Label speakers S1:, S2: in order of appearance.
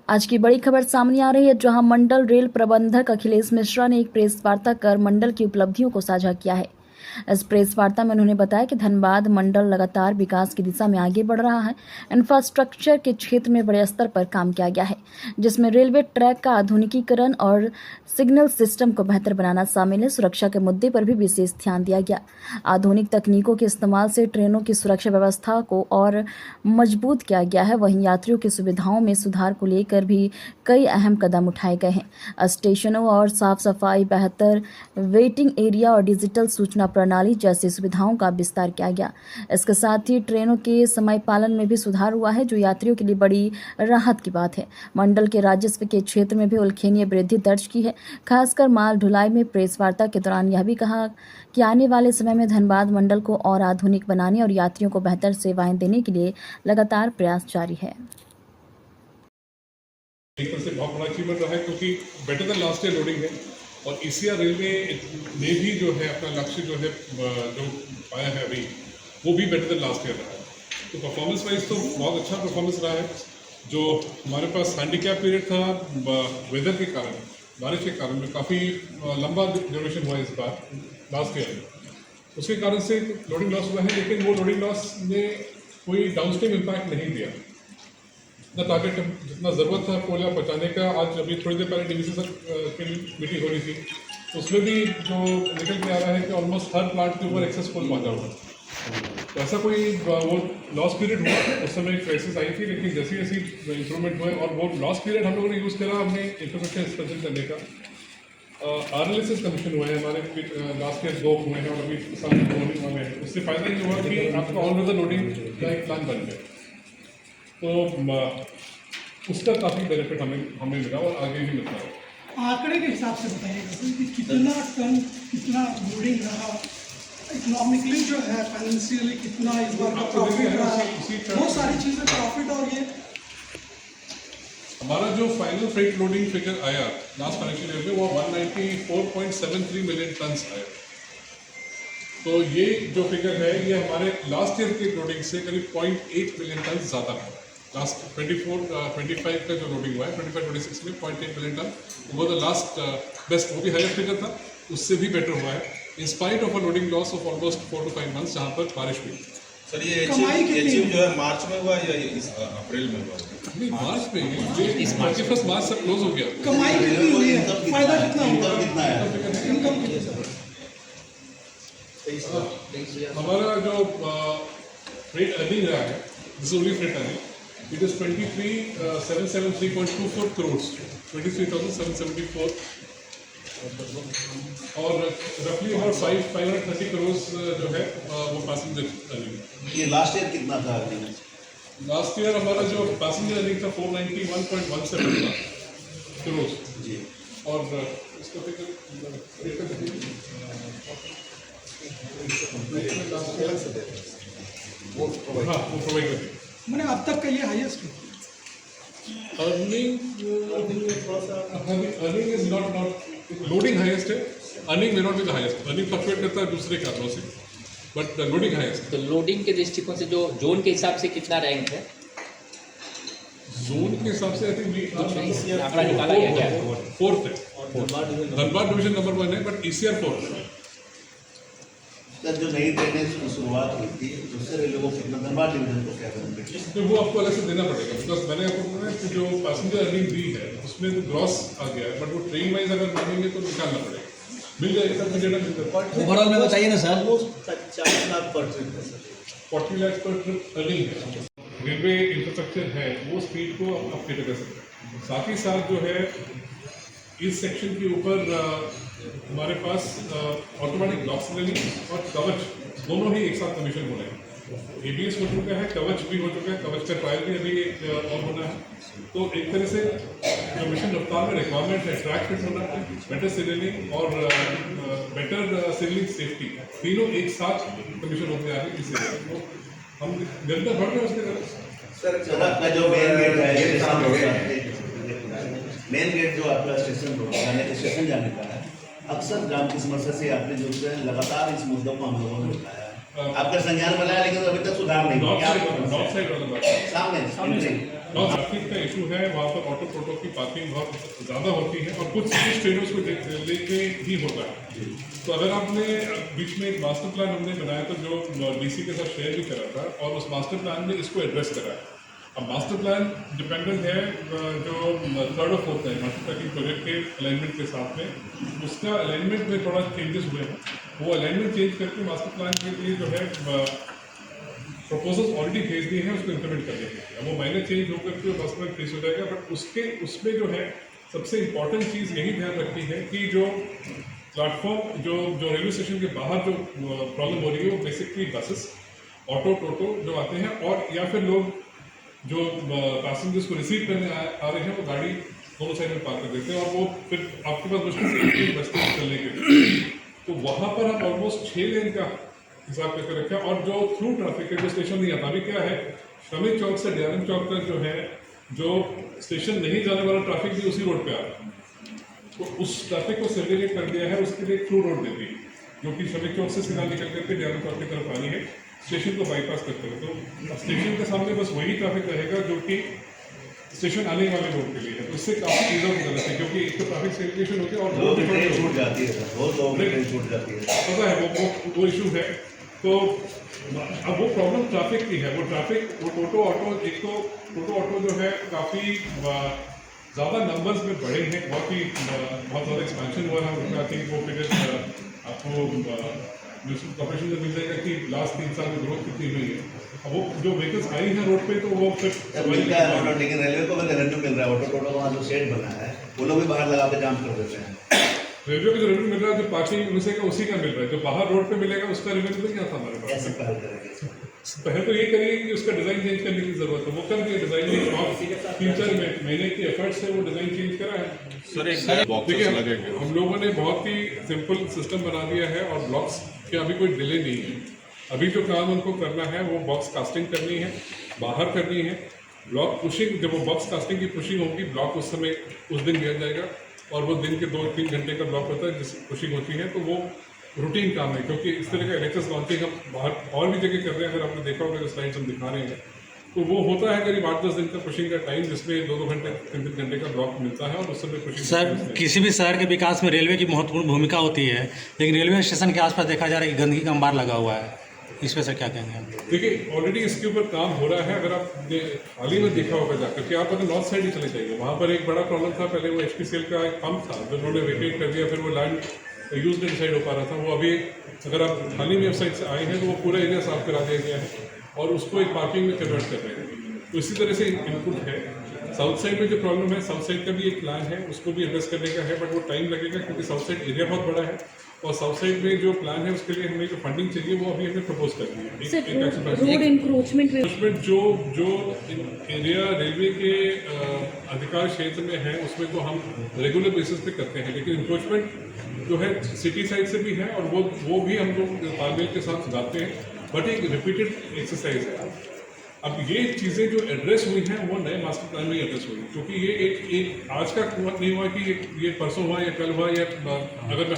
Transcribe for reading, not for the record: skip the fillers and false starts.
S1: आज की बड़ी खबर सामने आ रही है, जहां मंडल रेल प्रबंधक अखिलेश मिश्रा ने एक प्रेस वार्ता कर मंडल की उपलब्धियों को साझा किया है। इस प्रेस वार्ता में उन्होंने बताया कि धनबाद मंडल लगातार विकास की दिशा में आगे बढ़ रहा है। इंफ्रास्ट्रक्चर के क्षेत्र में बड़े स्तर पर काम किया गया है, जिसमें रेलवे ट्रैक का आधुनिकीकरण और सिग्नल सिस्टम को बेहतर बनाना शामिल है। सुरक्षा के मुद्दे पर भी विशेष ध्यान दिया गया। आधुनिक तकनीकों के इस्तेमाल से ट्रेनों की सुरक्षा व्यवस्था को और मजबूत किया गया है। वहीं यात्रियों की सुविधाओं में सुधार को लेकर भी कई अहम कदम उठाए गए हैं। स्टेशनों और साफ सफाई, बेहतर वेटिंग एरिया और डिजिटल सूचना प्रणाली जैसी सुविधाओं का विस्तार किया गया। इसके साथ ही ट्रेनों के समय पालन में भी सुधार हुआ है, जो यात्रियों के लिए बड़ी राहत की बात है। मंडल के राजस्व के क्षेत्र में भी उल्लेखनीय वृद्धि दर्ज की है, खासकर माल ढुलाई में। प्रेस वार्ता के दौरान यह भी कहा कि आने वाले समय में धनबाद मंडल को और आधुनिक बनाने और यात्रियों को बेहतर सेवाएं देने के लिए लगातार प्रयास जारी है।
S2: एक तरह से बहुत बड़ा अचीवमेंट रहा है, क्योंकि better than last year loading है और ईसीआर रेलवे ने भी जो है अपना लक्ष्य जो है जो पाया है अभी, वो भी बेटर देन लास्ट ईयर रहा है। तो परफॉर्मेंस वाइज तो बहुत अच्छा परफॉर्मेंस रहा है। जो हमारे पास हैंडीकैप पीरियड था वेदर के कारण, बारिश के कारण में काफ़ी लंबा ड्यूरेशन हुआ इस बार लास्ट ईयर में, उसके कारण से लोडिंग लॉस हुआ है। लेकिन वो लोडिंग लॉस ने कोई डाउनस्ट्रीम इम्पैक्ट नहीं दिया। जितना टारगेट जितना ज़रूरत था कोयला पहुँचाने का, आज अभी थोड़ी देर पहले डीवीसी की मीटिंग हो रही थी, तो उसमें भी जो निकल के आ रहा है कि ऑलमोस्ट हर प्लांट के ऊपर एक्सेस कोल पहुँचा हुआ। तो ऐसा कोई वो लॉस पीरियड हुआ, उस समय क्राइसिस आई थी, लेकिन जैसे जैसे इंप्रूवमेंट हुए और वो लॉस पीरियड हम लोगों ने यूज़ करा अपने इंफ्रास्ट्रक्चर एक्सपेंशन करने का। RLSS कमीशन हुए हैं हमारे, लास्ट ईयर 2 हुए हैं और अभी साल 2 होने वाले हैं। उससे फ़ायदा ये हुआ कि आपका ऑल वेदर लोडिंग का एक प्लान बन गया, तो उसका काफ़ी बेनिफिट हमें मिला और आगे भी मिलता है।
S3: आंकड़े के हिसाब से बताइएगा कि कितना टन कितना लोडिंग रहा, इकोनॉमिकली जो है फाइनेंशियली कितना इस बार का प्रॉफिट रहा, वो सारी चीज़ें प्रॉफिट। और ये
S2: हमारा जो फाइनल फ्रेट लोडिंग फिगर आया लास्ट फाइनेंशियल ईयर में, वो 194.73 मिलियन टन आया। तो ये जो फिगर है, ये हमारे लास्ट ईयर के लोडिंग से करीब 0.8 मिलियन टन ज़्यादा है। लास्ट 24-25 का जो लोडिंग हुआ है 25-26 में 0.8 मिलियन टन, वो द लास्ट बेस्ट, वो भी हाईएस्ट फिगर था, उससे भी बेटर हुआ है in spite of a loading loss of almost 4 to 5 months, जहाँ पर बारिश हुई।
S4: सर ये अचीव जो है मार्च में हुआ या इस अप्रैल में हुआ?
S2: नहीं, मार्च में ही, 31 मार्च से क्लोज हो गया।
S3: कमाई कितनी हुई है, फायदा कितना हुआ, इनकम कितना?
S2: हमारा जो फ्रेट अर्निंग रहा है, this is only freight earning, it is 23,773.24 crores, 23,774, और रफली अबाउट 530 crores जो है वो पैसेंजर अर्निंग।
S4: ये लास्ट ईयर कितना था?
S2: लास्ट ईयर हमारा जो पैसेंजर अर्निंग था 491.17 crores
S4: जी,
S2: और इसका वो प्रोवाइड करते हैं।
S3: मैंने अब तक का ये हाईएस्ट है।
S2: Earning is not loading highest है, earning may not be the highest. Earning fluctuate करता है दूसरे कारणों से, बट लोडिंग हाईएस्ट।
S5: तो लोडिंग के दृष्टिकोण से जो जोन के हिसाब से कितना रैंक है?
S2: जोन के हिसाब से आई थिंक
S5: आंकड़ा निकाला गया क्या?
S2: 4th है। धनबाद डिवीजन नंबर 1 है, बट ECR 4th है।
S4: सर जो नई ट्रेनें की शुरुआत हुई थी, दूसरे रेलवे को कितना, धनबाद डिवीजन को क्या बेनिफिट?
S2: तो वो आपको अलग से देना पड़ेगा, बिकॉज मैंने आपको बोला कि जो पैसेंजर अर्निंग दी है उसमें तो ग्रॉस आ गया है, बट वो ट्रेन वाइज अगर मांगेंगे तो निकालना पड़ेगा। मिल जाएगा सर, डेटा मिल जाएगा।
S6: ओवरऑल में बताइए ना सर।
S4: 40 लाख पर ट्रिप है सर,
S2: 40 लाख पर ट्रिप अर्निंग है। रेलवे इंफ्रास्ट्रक्चर है, वो स्पीड को अपडेट कर सकता है। साथ ही साथ जो है इस सेक्शन के ऊपर हमारे पास ऑटोमेटिक ब्लॉक सिग्नलिंग और कवच दोनों ही एक साथ कमीशन हो रहे हैं। ABS हो चुका है, कवच भी हो चुका है, कवच का ट्रायल भी अभी और होना है। तो एक तरह से जो मिशन रफ्तार में रिक्वायरमेंट है, ट्रैक फिट होना है, बेटर सिग्नलिंग और बेटर सिग्नलिंग सेफ्टी, तीनों एक साथ कमीशन होते आ रहे हैं। इससे हम निरंतर बढ़ रहे हैं उसके तरफ।
S4: सर आपका जो मेन गेट जो आपका स्टेशन जाने का है, अक्सर जाम की समस्या से आपने जो है लगातार इस मुद्दों को हम लोगों ने उठाया है। आपका संज्ञान में लाया, लेकिन अभी तक सुधार नहीं हुआ। क्या आपको
S2: नॉर्थ साइड वाला बात है।
S4: सामने
S2: और ट्रैफिक का इशू है, वहाँ पर ऑटो टोटो की पार्किंग बहुत ज़्यादा होती है और कुछ ट्रेनर्स को लेके ही होता है। तो अगर आपने बीच में एक मास्टर प्लान हमने बनाया था जो डीसी के साथ शेयर भी करा था, और उस मास्टर प्लान में इसको एड्रेस करा है। अब मास्टर प्लान डिपेंडेंट है जो 3rd और 4th है मास्टर ट्रैकिंग प्रोजेक्ट के अलाइनमेंट के साथ में, उसका अलाइनमेंट में थोड़ा चेंजेस हुए हैं। वो अलाइनमेंट चेंज करके मास्टर प्लान के लिए जो है प्रपोजल्स ऑलरेडी भेज दिए हैं, उसको इम्प्लीमेंट कर देंगे। अब वो माइनर चेंज होकर के मास्टर प्लान फेस हो जाएगा, बट उसमें जो है सबसे इम्पॉर्टेंट चीज़ यही ध्यान रखनी है कि जो प्लेटफॉर्म जो रेलवे स्टेशन के बाहर जो प्रॉब्लम हो रही है वो बेसिकली बसेस, ऑटो टोटो जो आते हैं, और या फिर लोग जो पैसेंजर्स को रिसीव करने आ रहे हैं वो गाड़ी दोनों साइड में पार्क कर देते हैं, और वो फिर आपके पास मुश्किल से एक बचते हैं चलने के लिए। तो वहाँ पर हम ऑलमोस्ट 6 लेन का हिसाब करके रखा, और जो थ्रू ट्रैफिक है जो स्टेशन नहीं आता, अभी क्या है श्रमिक चौक से डीआरएम चौक तक जो है जो स्टेशन नहीं जाने वाला ट्रैफिक भी उसी रोड पे आ रहा है। तो उस ट्रैफिक को सेग्रीगेट कर दिया है, उसके लिए थ्रू रोड देती है जो कि श्रमिक चौक से सीधा निकल करके डीआरएम चौक की तरफ आनी है, स्टेशन को बाईपास करते हुए। तो स्टेशन के सामने बस वही ट्रैफिक रहेगा जो कि स्टेशन आने वाले रोड के लिए है। तो इससे काफ़ी चीज़ों की गलत है, क्योंकि एक तो ट्रैफिक सेग्रीगेशन होती है और
S4: लोगों की ट्रेन छूट जाती है, बहुत लोगों की ट्रेन छूट जाती है।
S2: पता है वो इशू है। तो अब वो प्रॉब्लम ट्रैफिक की है, वो ट्रैफिक वो टोटो ऑटो, एक तो टोटो ऑटो जो है काफ़ी ज़्यादा नंबर्स में बढ़े हैं, बहुत ज़्यादा एक्सपेंशन हुआ है उनका। आई थिंक वो फिगर आपको म्यूनसिपल कॉर्पोरेशन में मिल जाएगा कि लास्ट 3 साल में ग्रोथ कितनी हुई है। अब वो जो व्हीकल्स आई हैं रोड पे, तो वो फिर
S4: मिलता है ऑटो, लेकिन रेलवे को भी रेवेन्यू मिल रहा है। ऑटो टोटो वहाँ जो शेड बना है वो लोग भी बाहर लगा के जाम कर देते हैं।
S2: रेलवे को जो रेवेन्यू मिल रहा है, जो पार्किंग उनसे का उसी का मिल रहा है, जो बाहर रोड पे मिलेगा उसका रेवेन्यू नहीं आता हमारे पास।
S4: ऐसे पहल करेंगे।
S2: पहले तो ये करिए कि उसका डिज़ाइन चेंज करने की ज़रूरत है, वो कर दिया डिज़ाइन में, 3-4 महीने की एफर्ट से वो डिज़ाइन चेंज करा है।
S6: सर एक
S2: देखिए हम लोगों ने बहुत ही सिंपल सिस्टम बना दिया है, और ब्लॉक्स के अभी कोई डिले नहीं है। अभी जो काम उनको करना है वो बॉक्स कास्टिंग करनी है, बाहर करनी है। ब्लॉक पुशिंग, जब वो बॉक्स कास्टिंग की पुशिंग होगी, ब्लॉक उस समय उस दिन दिया जाएगा, और वो दिन के 2-3 घंटे का ब्लॉक होता है जिस पुशिंग होती है। तो वो रूटीन काम है, क्योंकि इस तरह का इलेक्ट्रिक लॉन्चिंग हम बाहर और भी जगह कर रहे हैं। अगर आपने देखा होगा जो स्लाइड्स हम दिखा रहे हैं, तो वो होता है करीब 8-10 दिन का पुशिंग का टाइम, जिसमें 2-2 घंटे 3-3 घंटे का ब्लॉक मिलता है, और उस समय पुशिंग।
S7: सर किसी भी शहर के विकास में रेलवे की महत्वपूर्ण भूमिका होती है, लेकिन रेलवे स्टेशन के आसपास देखा जा रहा है कि गंदगी का अंबार लगा हुआ है। इस पर सर क्या कहेंगे आप?
S2: देखिए ऑलरेडी इसके ऊपर काम हो रहा है। अगर आप हाल ही में देखा होगा जाकर कि आप अगर नॉर्थ साइड ही चले जाइए, वहाँ पर एक बड़ा प्रॉब्लम था। पहले वो HPCL का एक पंप था जो उन्होंने वेकेट कर दिया, फिर वो लैंड यूज नहीं डिसाइड हो पा रहा था। वो अभी अगर आप हाल ही में वेबसाइट से आए हैं तो वो पूरा एरिया साफ करा दिया गया है, और उसको एक पार्किंग में कन्वर्ट कर रहे हैं। तो इसी तरह से इनपुट है। साउथ साइड में जो प्रॉब्लम है, साउथ साइड का भी एक प्लान है, उसको भी एड्रेस करने का है, बट वो टाइम लगेगा क्योंकि साउथ साइड एरिया बहुत बड़ा है, और साउथ साइड में जो प्लान है उसके लिए हमें जो फंडिंग चाहिए वो अभी हमें प्रपोज कर दी है।
S1: रोड इंक्रोचमेंट
S2: जो एरिया रेलवे के अधिकार क्षेत्र में है उसमें तो हम रेगुलर बेसिस पे करते हैं, लेकिन इंक्रोचमेंट जो है सिटी साइड से भी है, और वो भी हम लोग तालमेल के साथ सुधारते हैं, बट एक रिपीटेड एक्सरसाइज है। अब ये चीज़ें जो एड्रेस हुई हैं वो नए मास्टर प्लान में एड्रेस हुई, क्योंकि ये एक आज का नहीं हुआ कि ये परसों हुआ या कल हुआ, या अगर